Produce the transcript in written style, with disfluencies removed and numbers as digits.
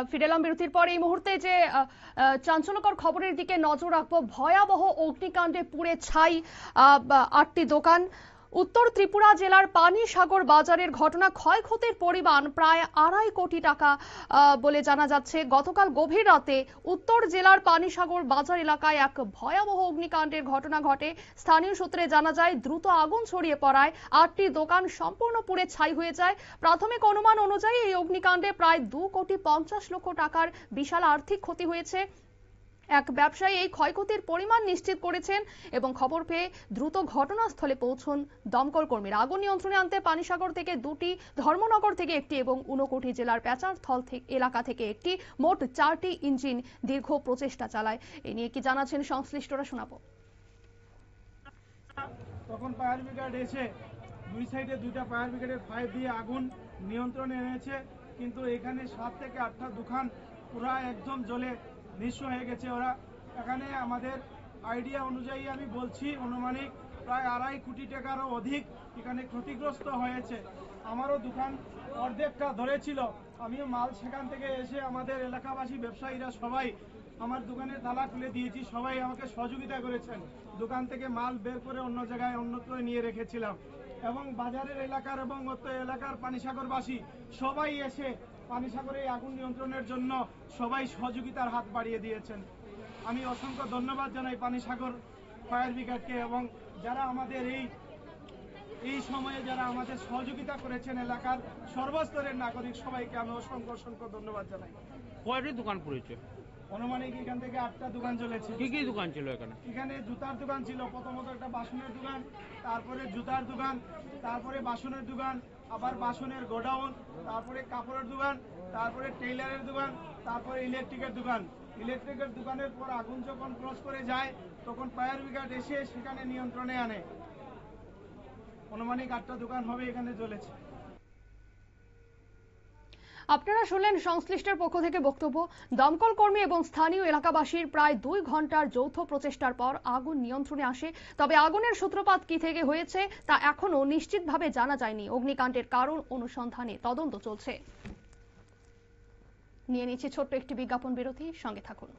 ফিরে এলাম বিরতির পর। এই মুহূর্তে যে চাঞ্চল্যকর খবরের দিকে নজর রাখবো। ভয়াবহ অগ্নিকাণ্ডে পুড়ে ছাই 8টি দোকান। উত্তর ত্রিপুরা জেলার পানিসাগর বাজারের ঘটনা। ক্ষয়ক্ষতির পরিমাণ প্রায় 2.5 কোটি টাকা বলে জানা যাচ্ছে। গতকাল গভীর রাতে উত্তর জেলার পানিসাগর বাজার এলাকায় এক ভয়াবহ অগ্নিকাণ্ডের ঘটনা ঘটে। স্থানীয় সূত্রে জানা যায়, দ্রুত আগুন ছড়িয়ে পড়ায় 8টি দোকান সম্পূর্ণ পুড়ে ছাই হয়ে যায়। প্রাথমিক অনুমান অনুযায়ী এই অগ্নিকাণ্ডে প্রায় 2,50,00,000 টাকার বিশাল আর্থিক ক্ষতি হয়েছে। এক ব্যবসায়ী এই ক্ষয়ক্ষতির পরিমাণ নিশ্চিত করেছেন এবং খবর পেয়ে দ্রুত ঘটনাস্থলে পৌঁছন দমকল কর্মীরা। আগুন নিয়ন্ত্রণে আনতে পানিসাগর থেকে 2টি, ধর্মনগর থেকে 1টি এবং ঊনকোটি জেলার পেঁচারথল এলাকা থেকে 1টি, মোট 4টি ইঞ্জিন দীর্ঘ প্রচেষ্টা চালায়। এ নিয়ে কি জানাচ্ছেন সংশ্লিষ্টরা, শোনাবো। তখন ফায়ার ব্রিগেড এসে দুই সাইডে 2টা ফায়ার ব্রিগেডের পাইপ দিয়ে আগুন নিয়ন্ত্রণে এনেছে, কিন্তু এখানে 7 থেকে 8টা দোকান পুরা একদম জ্বলে নিঃস্ব হয়ে গেছে। ওরা এখানে আমাদের আইডিয়া অনুযায়ী আমি বলছি, অনুমানিক প্রায় 2.5 কোটি টাকারও অধিক এখানে ক্ষতিগ্রস্ত হয়েছে। আমারও দোকান অর্ধেকটা ধরেছিল, আমিও মাল সেখান থেকে এসে আমাদের এলাকাবাসী ব্যবসায়ীরা সবাই আমার দোকানের তালা খুলে দিয়েছি। সবাই আমাকে সহযোগিতা করেছেন। দোকান থেকে মাল বের করে অন্য জায়গায় অন্যত্র নিয়ে রেখেছিলাম এবং বাজারের এলাকার এবং অত এলাকার পানিসাগরবাসী সবাই এসে পানিসাগরে আগুন নিয়ন্ত্রণের জন্য সবাই সহযোগিতার হাত বাড়িয়ে দিয়েছেন। আমি অসংখ্য ধন্যবাদ জানাই পানিসাগর ফায়ার ব্রিগেডকে এবং যারা আমাদের এই সময়ে যারা আমাদের সহযোগিতা করেছেন, এলাকার সর্বস্তরের নাগরিক সবাইকে আমি অসংখ্য ধন্যবাদ জানাই। কয়টি দোকান পড়েছে? অনুমানিক এখান থেকে 8টা দোকান চলেছে। কি কি দোকান ছিল এখানে? এখানে জুতার দোকান ছিল, প্রথমত একটা বাসনের দোকান, তারপরে জুতার দোকান, তারপরে বাসনের দোকান, আবার বাসনের গোডাউন, তারপরে কাপড়ের দোকান, তারপরে টেইলারের দোকান, তারপরে ইলেকট্রিকের দোকান। ইলেকট্রিকের দোকানের পর আগুন যখন ক্রস করে যায় তখন ফায়ার ব্রিগেড এসে সেখানে নিয়ন্ত্রণে আনে। অনুমানিক 8টা দোকান হবে এখানে জ্বলেছে। আপনারা শুনলেন সংশ্লিষ্টের পক্ষ থেকে বক্তব্য। দমকল কর্মী এবং স্থানীয় এলাকাবাসীর প্রায় 2 ঘন্টার যৌথ প্রচেষ্টার পর আগুন নিয়ন্ত্রণে আসে। তবে আগুনের সূত্রপাত কি থেকে হয়েছে তা এখনো নিশ্চিতভাবে জানা যায়নি। অগ্নিকাণ্ডের কারণ অনুসন্ধানে তদন্ত চলছে। নিয়ে নিচ্ছে ছোট্ট একটি বিজ্ঞাপন বিরতি, সঙ্গে থাকুন।